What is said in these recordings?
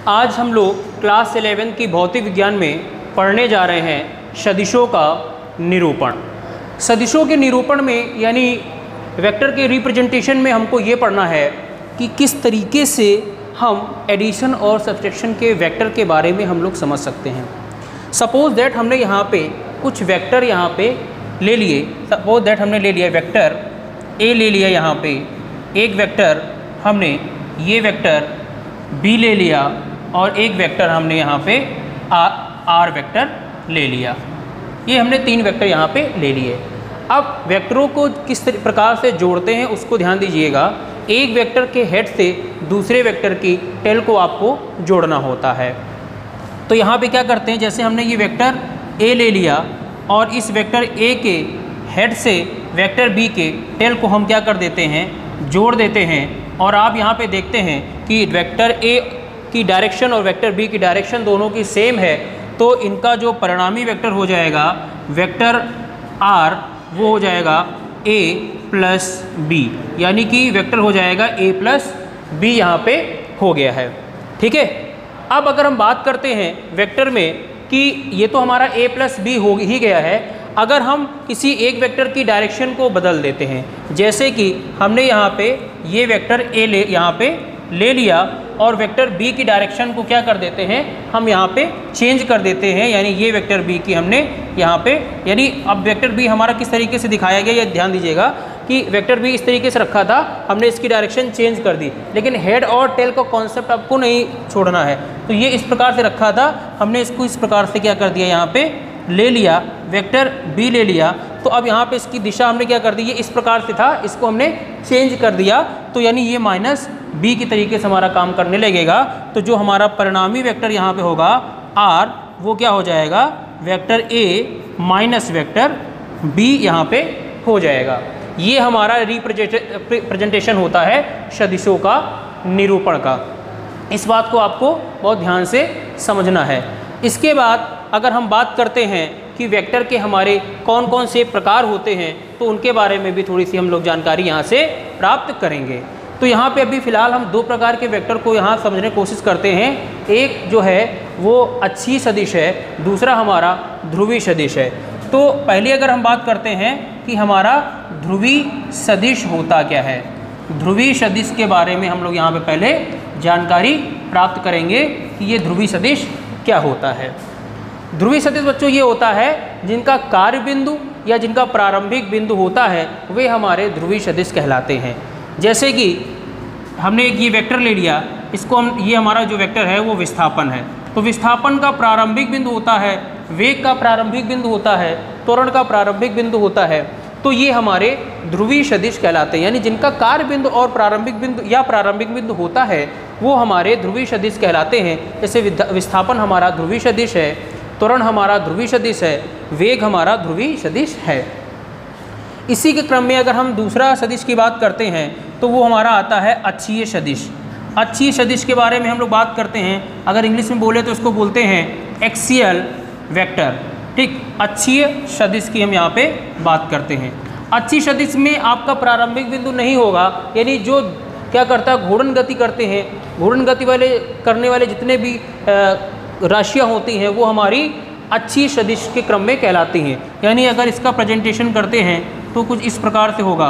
आज हम लोग क्लास 11 की भौतिक विज्ञान में पढ़ने जा रहे हैं सदिशों का निरूपण। सदिशों के निरूपण में यानी वेक्टर के रिप्रेजेंटेशन में हमको ये पढ़ना है कि किस तरीके से हम एडिशन और सब्ट्रैक्शन के वेक्टर के बारे में हम लोग समझ सकते हैं। सपोज दैट हमने यहाँ पे कुछ वेक्टर यहाँ पे ले लिए। सपोज दैट हमने ले लिया वेक्टर ए ले लिया, यहाँ पे एक वेक्टर हमने ये वेक्टर बी ले लिया और एक वेक्टर हमने यहाँ पे आर वेक्टर ले लिया। ये हमने तीन वेक्टर यहाँ पे ले लिए। अब वेक्टरों को किस प्रकार से जोड़ते हैं उसको ध्यान दीजिएगा। एक वेक्टर के हेड से दूसरे वेक्टर की टेल को आपको जोड़ना होता है। तो यहाँ पे क्या करते हैं, जैसे हमने ये वेक्टर ए ले लिया और इस वेक्टर ए के हेड से वेक्टर बी के टेल को हम क्या कर देते हैं, जोड़ देते हैं। और आप यहाँ पे देखते हैं कि वेक्टर ए की डायरेक्शन और वेक्टर बी की डायरेक्शन दोनों की सेम है, तो इनका जो परिणामी वेक्टर हो जाएगा वेक्टर आर, वो हो जाएगा a प्लस बी, यानी कि वेक्टर हो जाएगा a प्लस बी यहाँ पे हो गया है। ठीक है। अब अगर हम बात करते हैं वेक्टर में कि ये तो हमारा a प्लस बी हो ही गया है, अगर हम किसी एक वेक्टर की डायरेक्शन को बदल देते हैं, जैसे कि हमने यहाँ पे ये वेक्टर a यहाँ पे ले लिया और वेक्टर b की डायरेक्शन को क्या कर देते हैं, हम यहाँ पे चेंज कर देते हैं, यानी ये वेक्टर b की हमने यहाँ पे, यानी अब वेक्टर b हमारा किस तरीके से दिखाया गया ये ध्यान दीजिएगा कि वेक्टर b इस तरीके से रखा था, हमने इसकी डायरेक्शन चेंज कर दी, लेकिन हेड और टेल का कॉन्सेप्ट आपको नहीं छोड़ना है। तो ये इस प्रकार से रखा था, हमने इसको इस प्रकार से क्या कर दिया, यहाँ पे ले लिया, वेक्टर b ले लिया। तो अब यहाँ पे इसकी दिशा हमने क्या कर दी, ये इस प्रकार से था, इसको हमने चेंज कर दिया, तो यानी ये माइनस b की तरीके से हमारा काम करने लगेगा। तो जो हमारा परिणामी वेक्टर यहाँ पे होगा r, वो क्या हो जाएगा, vector a minus vector b यहाँ पे हो जाएगा। ये हमारा रिप्रेजेंटेशन होता है सदिशों का निरूपण का। इस बात को आपको बहुत ध्यान से समझना है। इसके बाद अगर हम बात करते हैं कि वेक्टर के हमारे कौन कौन से प्रकार होते हैं, तो उनके बारे में भी थोड़ी सी हम लोग जानकारी यहाँ से प्राप्त करेंगे। तो यहाँ पे अभी फ़िलहाल हम दो प्रकार के वेक्टर को यहाँ समझने की कोशिश करते हैं। एक जो है वो अक्षीय सदिश है, दूसरा हमारा ध्रुवीय सदिश है। तो पहले अगर हम बात करते हैं कि हमारा ध्रुवीय सदिश होता क्या है, ध्रुवीय सदिश के बारे में हम लोग यहाँ पे पहले जानकारी प्राप्त करेंगे कि ये ध्रुवीय सदिश क्या होता है। ध्रुवीय सदिश बच्चों ये होता है जिनका कार्य बिंदु या जिनका प्रारंभिक बिंदु होता है वे हमारे ध्रुवीय सदिश कहलाते हैं। जैसे कि हमने एक ये वेक्टर ले लिया, इसको हम, ये हमारा जो वेक्टर है वो विस्थापन है, तो विस्थापन का प्रारंभिक बिंदु होता है, वेग का प्रारंभिक बिंदु होता है, त्वरण का प्रारंभिक बिंदु होता है, तो ये हमारे ध्रुवीय सदिश कहलाते हैं। यानी जिनका कार्य बिंदु और प्रारंभिक बिंदु या प्रारंभिक बिंदु होता है वो हमारे ध्रुवीय सदिश कहलाते हैं। जैसे विस्थापन हमारा ध्रुवीय सदिश है, त्वरण हमारा ध्रुवीय सदिश है, वेग हमारा ध्रुवीय सदिश है। इसी के क्रम में अगर हम दूसरा सदिश की बात करते हैं तो वो हमारा आता है अक्षीय सदिश। अक्षीय सदिश के बारे में हम लोग बात करते हैं, अगर इंग्लिश में बोले तो उसको बोलते हैं एक्सियल वेक्टर। ठीक, अक्षीय सदिश की हम यहाँ पे बात करते हैं। अक्षीय सदिश में आपका प्रारंभिक बिंदु नहीं होगा, यानी जो क्या करता है, घूर्णन गति करते हैं, घूर्णन गति करने वाले जितने भी राशियाँ होती हैं वो हमारी अक्षीय सदिश के क्रम में कहलाती हैं। यानी अगर इसका प्रेजेंटेशन करते हैं तो कुछ इस प्रकार से होगा।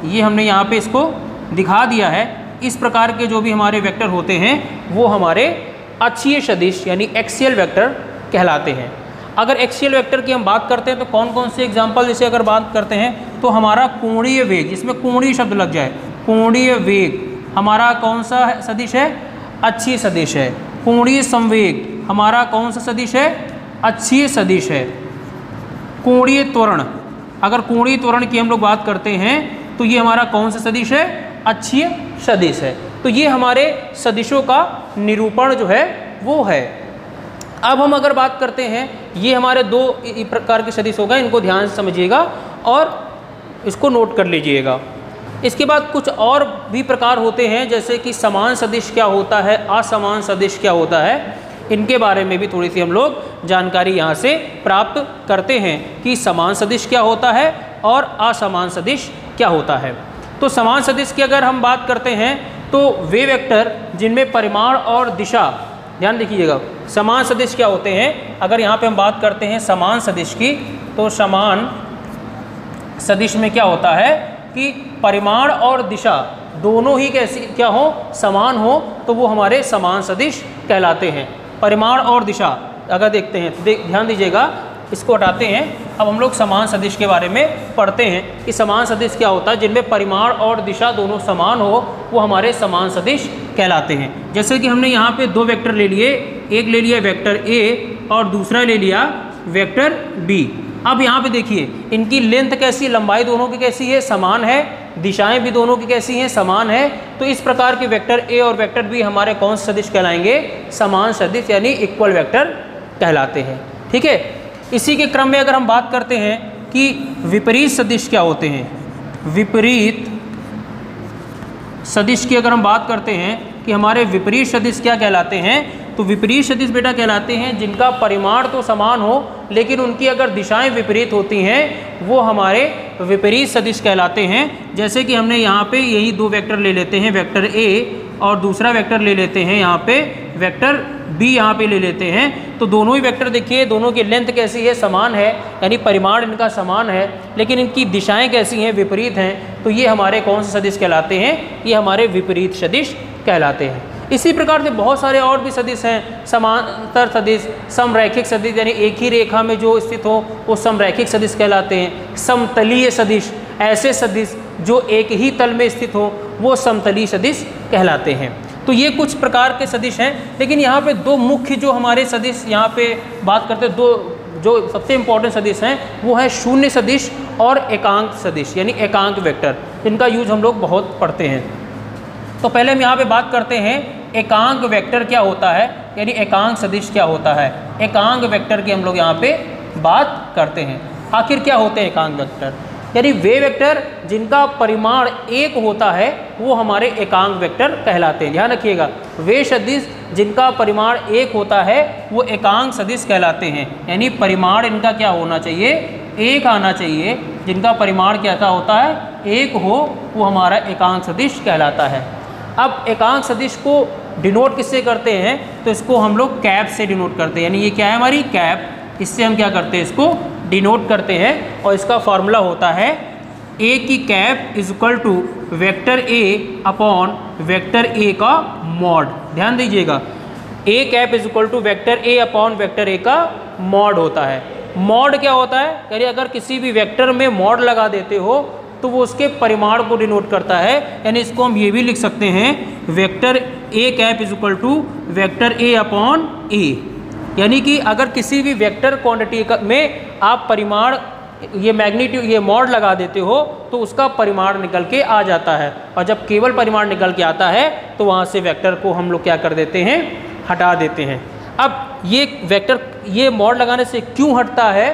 ये हमने यहाँ पे इसको दिखा दिया है। इस प्रकार के जो भी हमारे वेक्टर होते हैं वो हमारे अक्षीय सदिश यानी एक्सियल वेक्टर कहलाते हैं। अगर एक्सियल वेक्टर की हम बात करते हैं तो कौन कौन से एग्जाम्पल, जैसे अगर बात करते हैं तो हमारा कोणीय वेग, जिसमें कोणीय शब्द लग जाए, कोणीय वेग हमारा कौन सा सदिश है, अक्षीय सदिश है। कोणीय संवेग हमारा कौन सा सदिश है, अक्षीय सदिश है। कोणीय त्वरण, अगर कोणीय त्वरण की हम लोग बात करते हैं तो ये हमारा कौन सा सदिश है, अक्षीय सदिश है। तो ये हमारे सदिशों का निरूपण जो है वो है। अब हम अगर बात करते हैं, ये हमारे दो प्रकार के सदिश हो गए, इनको ध्यान से समझिएगा और इसको नोट कर लीजिएगा। इसके बाद कुछ और भी प्रकार होते हैं, जैसे कि समान सदिश क्या होता है, असमान सदिश क्या होता है, इनके बारे में भी थोड़ी सी हम लोग जानकारी यहाँ से प्राप्त करते हैं कि समान सदिश क्या होता है और असमान सदिश क्या होता है। तो समान सदिश की अगर हम बात करते हैं तो वे वेक्टर जिनमें परिमाण और दिशा ध्यान देखिएगा, समान सदिश क्या होते हैं। अगर यहाँ पे हम बात करते हैं समान सदिश की, तो समान सदिश में क्या होता है कि परिमाण और दिशा दोनों ही कैसी क्या हो, समान हो, तो वो हमारे समान सदिश कहलाते हैं। परिमाण और दिशा अगर देखते हैं तो ध्यान दीजिएगा, इसको हटाते हैं। अब हम लोग समान सदिश के बारे में पढ़ते हैं कि समान सदिश क्या होता है। जिनमें परिमाण और दिशा दोनों समान हो वो हमारे समान सदिश कहलाते हैं। जैसे कि हमने यहाँ पे दो वेक्टर ले लिए, एक ले लिया वेक्टर ए और दूसरा ले लिया वेक्टर बी। अब यहाँ पे देखिए इनकी लेंथ कैसी, लंबाई दोनों की कैसी है, समान है, दिशाएं भी दोनों की कैसी हैं, समान है। तो इस प्रकार के वेक्टर ए और वेक्टर बी हमारे कौन से सदिश कहलाएंगे, समान सदिश यानी इक्वल वेक्टर कहलाते हैं। ठीक है, इसी के क्रम में अगर हम बात करते हैं कि विपरीत सदिश क्या होते हैं। विपरीत सदिश की अगर हम बात करते हैं कि हमारे विपरीत सदिश क्या कहलाते हैं, तो विपरीत सदिश बेटा कहलाते हैं जिनका परिमाण तो समान हो लेकिन उनकी अगर दिशाएं विपरीत होती हैं वो हमारे विपरीत सदिश कहलाते हैं। जैसे कि हमने यहाँ पे यही दो वेक्टर ले लेते हैं, वेक्टर ए और दूसरा वेक्टर ले लेते हैं यहाँ पे वेक्टर बी, यहाँ पे ले लेते हैं। तो दोनों ही वेक्टर देखिए, दोनों की लेंथ कैसी है, समान है, यानी परिमाण इनका समान है, लेकिन इनकी दिशाएं कैसी हैं, विपरीत हैं। तो ये हमारे कौन से सदिश कहलाते हैं, ये हमारे विपरीत सदिश कहलाते हैं। इसी प्रकार से बहुत सारे और भी सदिश हैं, समांतर सदिश, समरैखिक सदिश यानी एक ही रेखा में जो स्थित हो वो समरैखिक सदिश कहलाते हैं। समतलीय सदिश, ऐसे सदिश जो एक ही तल में स्थित हो वो समतलीय सदिश कहलाते हैं। तो ये कुछ प्रकार के सदिश हैं, लेकिन यहाँ पे दो मुख्य जो हमारे सदिश यहाँ पे बात करते हैं, दो जो सबसे इम्पोर्टेंट सदिश हैं वो है शून्य सदिश और एकांक सदिश यानी एकांक वेक्टर, इनका यूज हम लोग बहुत पढ़ते हैं। तो पहले हम यहाँ पे बात करते हैं एकांक वेक्टर क्या होता है, यानी एकांक सदिश क्या होता है। एकांक वेक्टर की हम लोग यहाँ पे बात करते हैं। आखिर क्या होते हैं एकांक वेक्टर, यानी वे वेक्टर जिनका परिमाण एक होता है वो हमारे एकांक वेक्टर कहलाते हैं। ध्यान रखिएगा, वे सदिश जिनका परिमाण एक होता है वो एकांक सदिश कहलाते हैं, यानी परिमाण इनका क्या होना चाहिए, एक आना चाहिए। जिनका परिमाण क्या होता है, एक हो, वो हमारा एकांक सदिश कहलाता है। अब एकांक सदिश को डिनोट किससे करते हैं, तो इसको हम लोग कैप से डिनोट करते हैं, यानी ये क्या है हमारी कैप, इससे हम क्या करते हैं, इसको डिनोट करते हैं। और इसका फॉर्मूला होता है ए की cap is equal to vector A upon vector A का मॉड। ध्यान दीजिएगा, A cap is equal to vector A upon vector A का मॉड होता है। मॉड क्या होता है, यानी अगर किसी भी वेक्टर में मॉड लगा देते हो तो वो उसके परिमाण को डिनोट करता है। यानी इसको हम ये भी लिख सकते हैं vector A cap is equal to vector A upon A, यानी कि अगर किसी भी वेक्टर क्वांटिटी में आप परिमाण ये मैग्नीट्यूड ये मॉड लगा देते हो तो उसका परिमाण निकल के आ जाता है। और जब केवल परिमाण निकल के आता है तो वहाँ से वेक्टर को हम लोग क्या कर देते हैं, हटा देते हैं। अब ये वेक्टर ये मॉड लगाने से क्यों हटता है,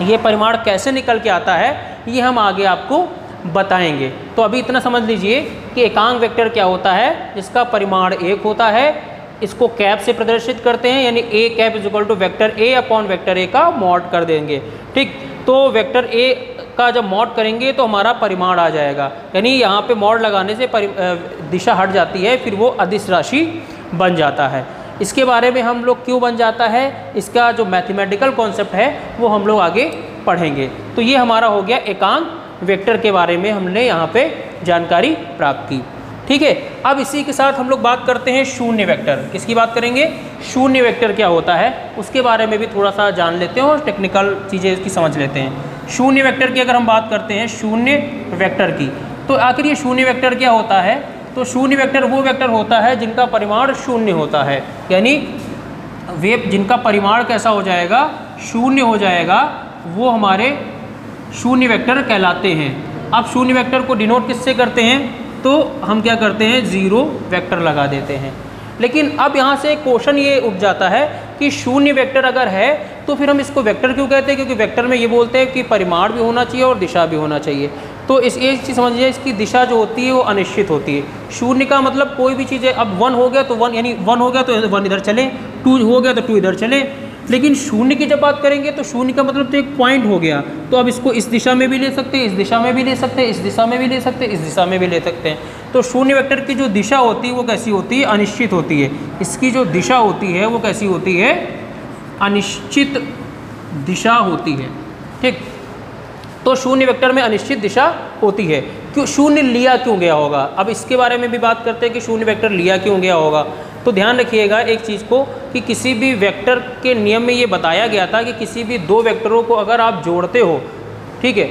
ये परिमाण कैसे निकल के आता है, ये हम आगे आपको बताएंगे। तो अभी इतना समझ लीजिए कि एकांक वेक्टर क्या होता है, जिसका परिमाण एक होता है। इसको कैप से प्रदर्शित करते हैं, यानी A cap is equal to vector A upon vector A का मॉड कर देंगे। ठीक, तो वेक्टर ए का जब मॉड करेंगे तो हमारा परिमाण आ जाएगा, यानी यहाँ पे मॉड लगाने से दिशा हट जाती है, फिर वो अदिश राशि बन जाता है। इसके बारे में हम लोग क्यों बन जाता है, इसका जो मैथमेटिकल कॉन्सेप्ट है वो हम लोग आगे पढ़ेंगे। तो ये हमारा हो गया एकांक वेक्टर के बारे में हमने यहाँ पे जानकारी प्राप्त की। ठीक है, अब इसी के साथ हम लोग बात करते हैं शून्य वेक्टर। किसकी बात करेंगे, शून्य वेक्टर क्या होता है उसके बारे में भी थोड़ा सा जान लेते हैं और टेक्निकल चीज़ें इसकी समझ लेते हैं। शून्य वेक्टर की अगर हम बात करते हैं शून्य वेक्टर की, तो आखिर ये शून्य वेक्टर क्या होता है, तो शून्य वेक्टर वो वेक्टर होता है जिनका परिमाण शून्य होता है, यानी वे जिनका परिमाण कैसा हो जाएगा, शून्य हो जाएगा, वो हमारे शून्य वेक्टर कहलाते हैं। अब शून्य वेक्टर को डिनोट किससे करते हैं, तो हम क्या करते हैं, जीरो वेक्टर लगा देते हैं। लेकिन अब यहाँ से क्वेश्चन ये उठ जाता है कि शून्य वेक्टर अगर है तो फिर हम इसको वेक्टर क्यों कहते हैं, क्योंकि वेक्टर में ये बोलते हैं कि परिमाण भी होना चाहिए और दिशा भी होना चाहिए। तो इस एक चीज़ समझिए, इसकी दिशा जो होती है वो अनिश्चित होती है। शून्य का मतलब कोई भी चीज़ है, अब 1 हो गया तो 1 यानी 1 हो गया तो 1 इधर चले, 2 हो गया तो 2 इधर चले, लेकिन शून्य की जब बात करेंगे तो शून्य का मतलब तो एक पॉइंट हो गया, तो अब इसको इस दिशा में भी ले सकते हैं, इस दिशा में भी ले सकते हैं, इस दिशा में भी ले सकते हैं, इस दिशा में भी ले सकते हैं। तो शून्य वेक्टर की जो दिशा होती है वो कैसी होती है? अनिश्चित होती है। इसकी जो दिशा होती है वो कैसी होती है? अनिश्चित दिशा होती है। ठीक, तो शून्य वेक्टर में अनिश्चित दिशा होती है। क्यों शून्य लिया क्यों गया होगा? अब इसके बारे में भी बात करते हैं कि शून्य वेक्टर लिया क्यों गया होगा। तो ध्यान रखिएगा एक चीज़ को कि किसी भी वेक्टर के नियम में ये बताया गया था कि किसी भी दो वेक्टरों को अगर आप जोड़ते हो, ठीक है,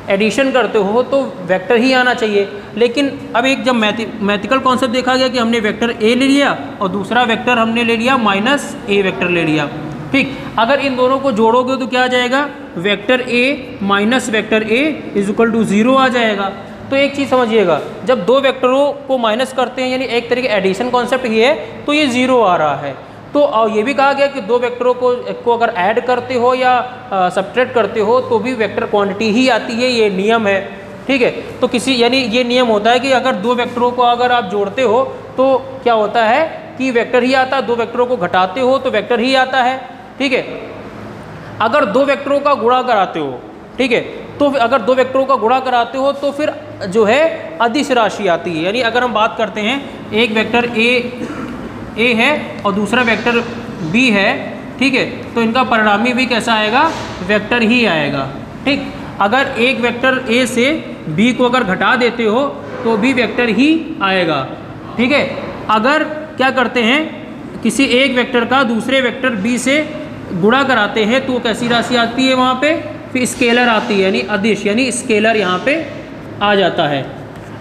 एडिशन करते हो तो वेक्टर ही आना चाहिए। लेकिन अब एक जब मैथमेटिकल कॉन्सेप्ट देखा गया कि हमने वेक्टर ए ले लिया और दूसरा वेक्टर हमने ले लिया माइनस ए वेक्टर ले लिया। ठीक, अगर इन दोनों को जोड़ोगे तो क्या आ जाएगा? Vector A minus vector A is equal to 0 आ जाएगा। तो एक चीज़ समझिएगा, जब दो वेक्टरों को माइनस करते हैं यानी एक तरीके एडिशन कॉन्सेप्ट ही है, तो ये 0 आ रहा है। तो ये भी कहा गया कि दो वेक्टरों को अगर ऐड करते हो या सब्ट्रैक्ट करते हो तो भी वेक्टर क्वांटिटी ही आती है, ये नियम है। ठीक है, तो किसी यानी ये नियम होता है कि अगर दो वेक्टरों को अगर आप जोड़ते हो तो क्या होता है कि वेक्टर ही आता है, दो वेक्टरों को घटाते हो तो वेक्टर ही आता है। ठीक है, अगर दो वेक्टरों का गुणा कराते हो, ठीक है, तो अगर दो वेक्टरों का गुणा कराते हो तो फिर जो है अदिश राशि आती है। यानी अगर हम बात करते हैं एक वेक्टर ए है और दूसरा वेक्टर बी है, ठीक है, तो इनका परिणामी भी कैसा आएगा? वेक्टर ही आएगा। ठीक, अगर एक वेक्टर ए से बी को अगर घटा देते हो तो भी वेक्टर ही आएगा। ठीक है, अगर क्या करते हैं किसी एक वेक्टर का दूसरे वेक्टर बी से गुणा कराते हैं तो कैसी राशि आती है? वहाँ पे फिर स्केलर आती है, यानी अदिश, यानी स्केलर यहाँ पे आ जाता है।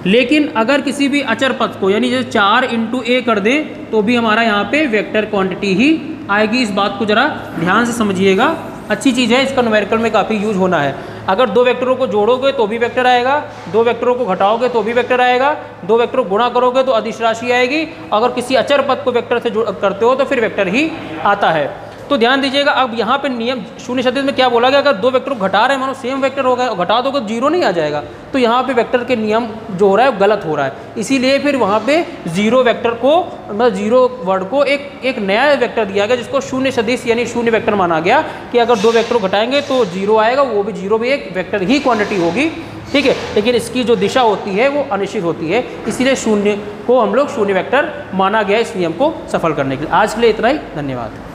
लेकिन अगर किसी भी अचर पद को यानी जैसे 4 × a कर दें तो भी हमारा यहाँ पे वेक्टर क्वांटिटी ही आएगी। इस बात को ज़रा ध्यान से समझिएगा, अच्छी चीज़ है, इसका न्यूमेरिकल में काफ़ी यूज होना है। अगर दो वेक्टरों को जोड़ोगे तो भी वेक्टर आएगा, दो वेक्टरों को घटाओगे तो भी वेक्टर आएगा, दो वेक्टरों को गुणा करोगे तो अदिश राशि आएगी, अगर किसी अचर पद को वेक्टर से करते हो तो फिर वेक्टर ही आता है। तो ध्यान दीजिएगा, अब यहाँ पे नियम शून्य सदिश में क्या बोला गया? अगर दो वेक्टर को घटा रहे हैं, मानो सेम वेक्टर हो गया, घटा दोगे तो 0 नहीं आ जाएगा। तो यहाँ पे वेक्टर के नियम जो हो रहा है गलत हो रहा है, इसीलिए फिर वहाँ पे 0 वेक्टर को मतलब 0 वर्ड को एक नया वेक्टर दिया गया जिसको शून्य सदिश यानी शून्य वेक्टर माना गया कि अगर दो वेक्टर को घटाएंगे तो 0 आएगा, वो भी 0 भी एक वेक्टर ही क्वांटिटी होगी। ठीक है, लेकिन इसकी जो दिशा होती है वो अनिश्चित होती है, इसीलिए शून्य को हम लोग शून्य वेक्टर माना गया इस नियम को सफल करने के लिए। आज के लिए इतना ही, धन्यवाद।